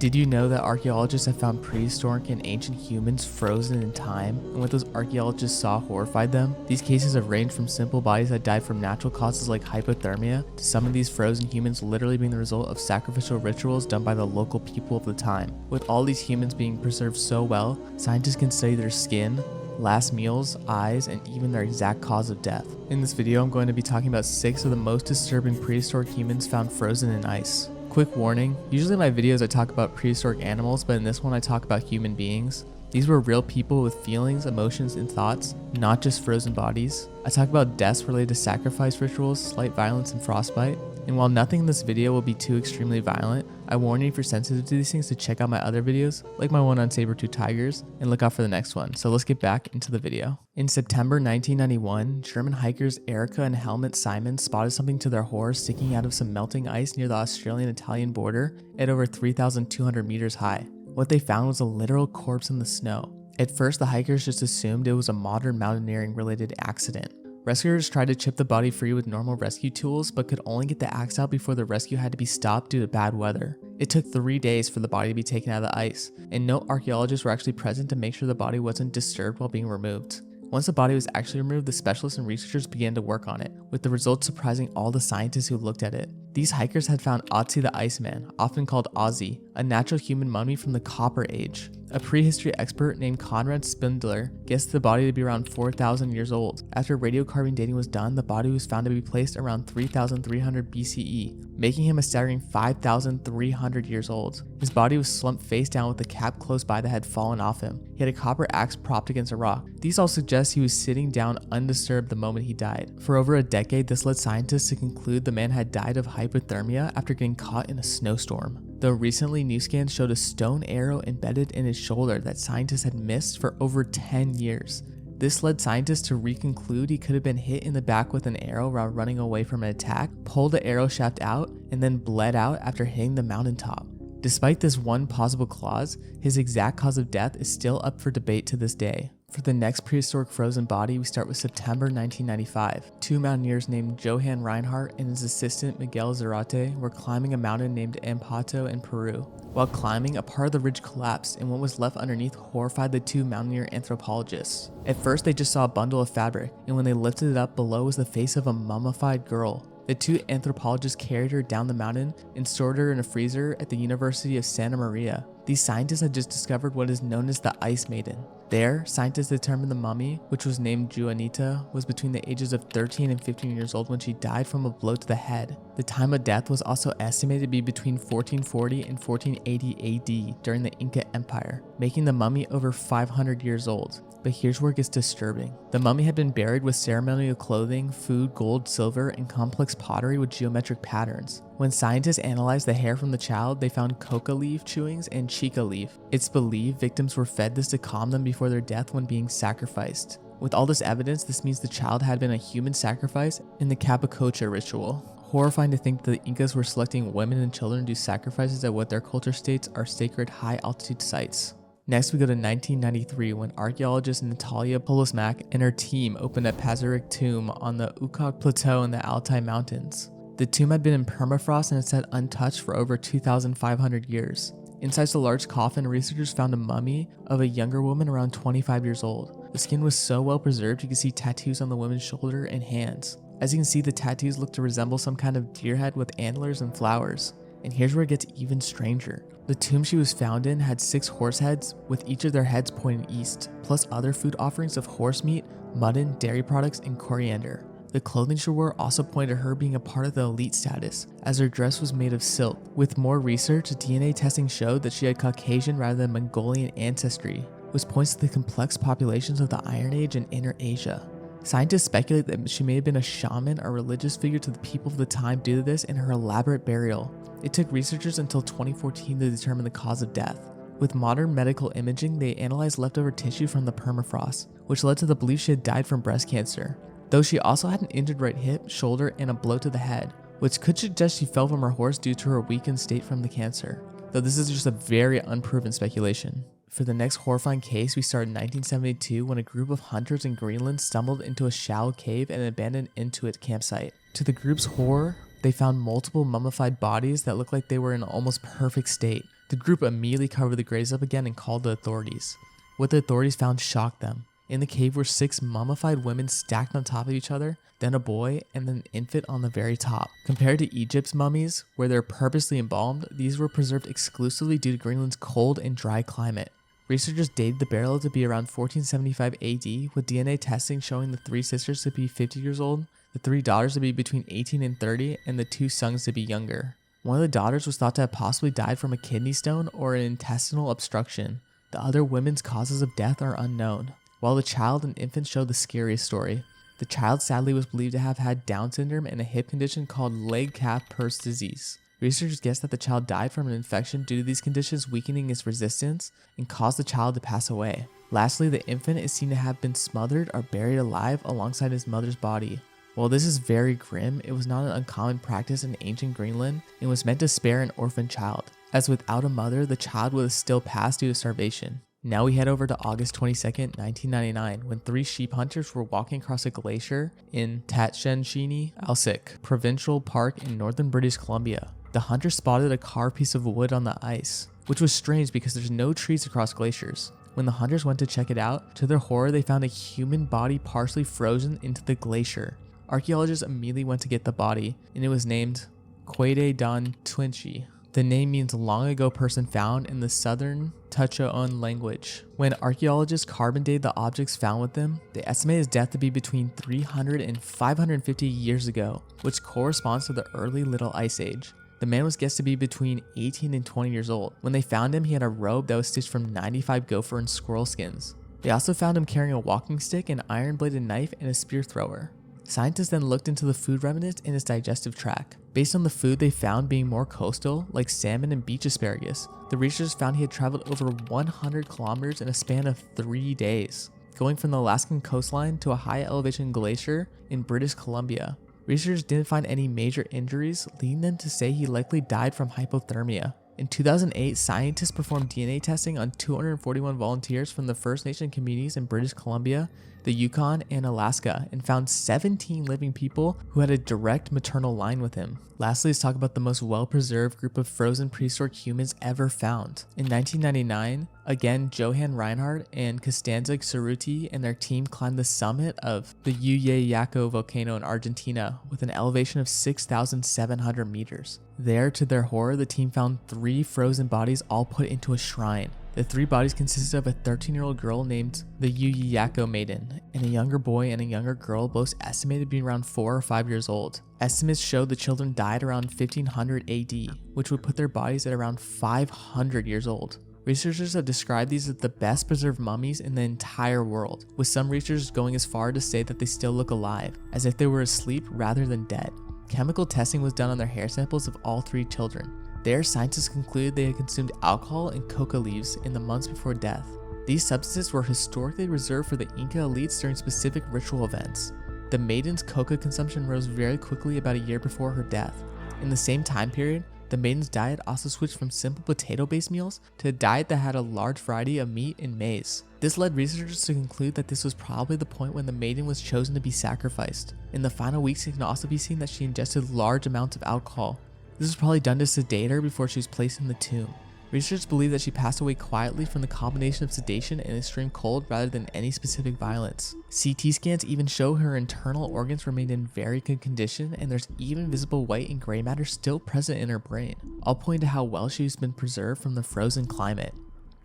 Did you know that archaeologists have found prehistoric and ancient humans frozen in time, and what those archaeologists saw horrified them? These cases have ranged from simple bodies that died from natural causes like hypothermia, to some of these frozen humans literally being the result of sacrificial rituals done by the local people of the time. With all these humans being preserved so well, scientists can study their skin, last meals, eyes, and even their exact cause of death. In this video, I'm going to be talking about 6 of the most disturbing prehistoric humans found frozen in ice. Quick warning, usually in my videos I talk about prehistoric animals, but in this one I talk about human beings. These were real people with feelings, emotions, and thoughts, not just frozen bodies. I talk about deaths related to sacrifice rituals, slight violence, and frostbite. And while nothing in this video will be too extremely violent, I warn you if you're sensitive to these things to check out my other videos, like my one on saber-toothed tigers, and look out for the next one. So let's get back into the video. In September 1991, German hikers Erika and Helmut Simon spotted something to their horror sticking out of some melting ice near the Australian-Italian border at over 3,200 meters high. What they found was a literal corpse in the snow. At first, the hikers just assumed it was a modern mountaineering-related accident. Rescuers tried to chip the body free with normal rescue tools, but could only get the axe out before the rescue had to be stopped due to bad weather. It took 3 days for the body to be taken out of the ice, and no archaeologists were actually present to make sure the body wasn't disturbed while being removed. Once the body was actually removed, the specialists and researchers began to work on it, with the results surprising all the scientists who looked at it. These hikers had found Ötzi the Iceman, often called Ozzy, a natural human mummy from the Copper Age. A prehistory expert named Konrad Spindler guessed the body to be around 4,000 years old. After radiocarbon dating was done, the body was found to be placed around 3,300 BCE, making him a staggering 5,300 years old. His body was slumped face down with the cap close by that had fallen off him. He had a copper axe propped against a rock. These all suggest he was sitting down undisturbed the moment he died. For over a decade, this led scientists to conclude the man had died of hypothermia after getting caught in a snowstorm. Though recently, new scans showed a stone arrow embedded in his shoulder that scientists had missed for over 10 years. This led scientists to reconclude he could have been hit in the back with an arrow while running away from an attack, pulled the arrow shaft out, and then bled out after hitting the mountaintop. Despite this one possible clause, his exact cause of death is still up for debate to this day. For the next prehistoric frozen body, we start with September 1995. 2 mountaineers named Johann Reinhardt and his assistant Miguel Zarate were climbing a mountain named Ampato in Peru. While climbing, a part of the ridge collapsed, and what was left underneath horrified the 2 mountaineer anthropologists. At first, they just saw a bundle of fabric, and when they lifted it up, below was the face of a mummified girl. The 2 anthropologists carried her down the mountain and stored her in a freezer at the University of Santa Maria. These scientists had just discovered what is known as the Ice Maiden. There, scientists determined the mummy, which was named Juanita, was between the ages of 13 and 15 years old when she died from a blow to the head. The time of death was also estimated to be between 1440 and 1480 AD during the Inca Empire, making the mummy over 500 years old. But here's where it gets disturbing. The mummy had been buried with ceremonial clothing, food, gold, silver, and complex pottery with geometric patterns. When scientists analyzed the hair from the child, they found coca leaf chewings and chica leaf. It's believed victims were fed this to calm them before their death when being sacrificed. With all this evidence, this means the child had been a human sacrifice in the Capacocha ritual. Horrifying to think that the Incas were selecting women and children to do sacrifices at what their culture states are sacred high-altitude sites. Next, we go to 1993 when archaeologist Natalia Polosmak and her team opened a Pazyryk tomb on the Ukok Plateau in the Altai Mountains. The tomb had been in permafrost and had sat untouched for over 2,500 years. Inside the large coffin, researchers found a mummy of a younger woman around 25 years old. The skin was so well preserved you could see tattoos on the woman's shoulder and hands. As you can see, the tattoos look to resemble some kind of deer head with antlers and flowers. And here's where it gets even stranger. The tomb she was found in had 6 horse heads, with each of their heads pointing east, plus other food offerings of horse meat, mutton, dairy products, and coriander. The clothing she wore also pointed to her being a part of the elite status, as her dress was made of silk. With more research, DNA testing showed that she had Caucasian rather than Mongolian ancestry, which points to the complex populations of the Iron Age in Inner Asia. Scientists speculate that she may have been a shaman or religious figure to the people of the time due to this and her elaborate burial. It took researchers until 2014 to determine the cause of death. With modern medical imaging, they analyzed leftover tissue from the permafrost, which led to the belief she had died from breast cancer, though she also had an injured right hip, shoulder, and a blow to the head, which could suggest she fell from her horse due to her weakened state from the cancer, though this is just a very unproven speculation. For the next horrifying case, we start in 1972 when a group of hunters in Greenland stumbled into a shallow cave and abandoned Inuit campsite. To the group's horror, they found multiple mummified bodies that looked like they were in an almost perfect state. The group immediately covered the graves up again and called the authorities. What the authorities found shocked them. In the cave were 6 mummified women stacked on top of each other, then a boy, and then an infant on the very top. Compared to Egypt's mummies, where they're purposely embalmed, these were preserved exclusively due to Greenland's cold and dry climate. Researchers dated the burial to be around 1475 AD, with DNA testing showing the 3 sisters to be 50 years old, the 3 daughters to be between 18 and 30, and the 2 sons to be younger. One of the daughters was thought to have possibly died from a kidney stone or an intestinal obstruction. The other women's causes of death are unknown, while the child and infant show the scariest story. The child sadly was believed to have had Down syndrome and a hip condition called leg-calf-purse disease. Researchers guessed that the child died from an infection due to these conditions weakening its resistance and caused the child to pass away. Lastly, the infant is seen to have been smothered or buried alive alongside his mother's body. While this is very grim, it was not an uncommon practice in ancient Greenland and was meant to spare an orphan child, as without a mother, the child would have still passed due to starvation. Now we head over to August 22nd, 1999, when 3 sheep hunters were walking across a glacier in Tatshenshini-Alsik Provincial Park in northern British Columbia. The hunters spotted a carved piece of wood on the ice, which was strange because there's no trees across glaciers. When the hunters went to check it out, to their horror they found a human body partially frozen into the glacier. Archaeologists immediately went to get the body, and it was named Quade Don Twinchi. The name means long ago person found in the southern Tuchoan language. When archaeologists carbon dated the objects found with them, they estimate his death to be between 300 and 550 years ago, which corresponds to the early Little Ice Age. The man was guessed to be between 18 and 20 years old. When they found him, he had a robe that was stitched from 95 gopher and squirrel skins. They also found him carrying a walking stick, an iron-bladed knife, and a spear thrower. Scientists then looked into the food remnants in his digestive tract. Based on the food they found being more coastal, like salmon and beach asparagus, the researchers found he had traveled over 100 kilometers in a span of 3 days, going from the Alaskan coastline to a high elevation glacier in British Columbia. Researchers didn't find any major injuries, leading them to say he likely died from hypothermia. In 2008, scientists performed DNA testing on 241 volunteers from the First Nation communities in British Columbia, the Yukon, and Alaska, and found 17 living people who had a direct maternal line with him. Lastly, let's talk about the most well-preserved group of frozen prehistoric humans ever found. In 1999, again, Johan Reinhardt and Costanza Cerruti and their team climbed the summit of the Llullaillaco volcano in Argentina with an elevation of 6,700 meters. There, to their horror, the team found 3 frozen bodies all put into a shrine. The 3 bodies consisted of a 13-year-old girl named the Llullaillaco Maiden, and a younger boy and a younger girl, both estimated to be around 4 or 5 years old. Estimates showed the children died around 1500 AD, which would put their bodies at around 500 years old. Researchers have described these as the best preserved mummies in the entire world, with some researchers going as far to say that they still look alive, as if they were asleep rather than dead. Chemical testing was done on their hair samples of all 3 children. There, scientists concluded they had consumed alcohol and coca leaves in the months before death. These substances were historically reserved for the Inca elites during specific ritual events. The maiden's coca consumption rose very quickly about a year before her death. In the same time period, the maiden's diet also switched from simple potato-based meals to a diet that had a large variety of meat and maize. This led researchers to conclude that this was probably the point when the maiden was chosen to be sacrificed. In the final weeks, it can also be seen that she ingested large amounts of alcohol. This was probably done to sedate her before she was placed in the tomb. Researchers believe that she passed away quietly from the combination of sedation and extreme cold rather than any specific violence. CT scans even show her internal organs remained in very good condition, and there's even visible white and gray matter still present in her brain, all pointing to how well she's been preserved from the frozen climate.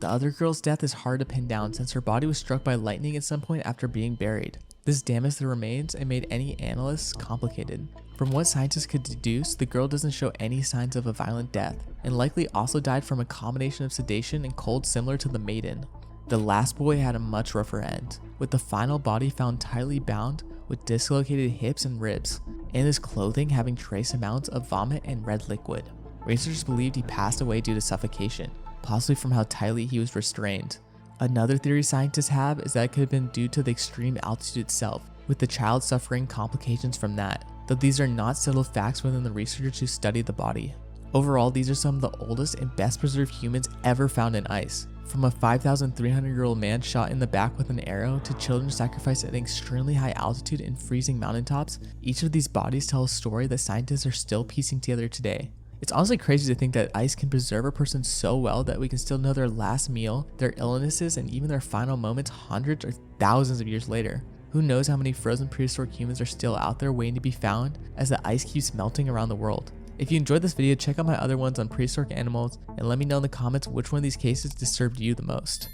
The other girl's death is hard to pin down since her body was struck by lightning at some point after being buried. This damaged the remains and made any analysis complicated. From what scientists could deduce, the girl doesn't show any signs of a violent death, and likely also died from a combination of sedation and cold similar to the maiden. The last boy had a much rougher end, with the final body found tightly bound with dislocated hips and ribs, and his clothing having trace amounts of vomit and red liquid. Researchers believed he passed away due to suffocation, possibly from how tightly he was restrained. Another theory scientists have is that it could have been due to the extreme altitude itself, with the child suffering complications from that, though these are not settled facts within the researchers who studied the body. Overall, these are some of the oldest and best preserved humans ever found in ice. From a 5,300-year-old man shot in the back with an arrow to children sacrificed at an extremely high altitude in freezing mountaintops, each of these bodies tell a story that scientists are still piecing together today. It's honestly crazy to think that ice can preserve a person so well that we can still know their last meal, their illnesses, and even their final moments hundreds or thousands of years later. Who knows how many frozen prehistoric humans are still out there waiting to be found as the ice keeps melting around the world. If you enjoyed this video, check out my other ones on prehistoric animals and let me know in the comments which one of these cases disturbed you the most.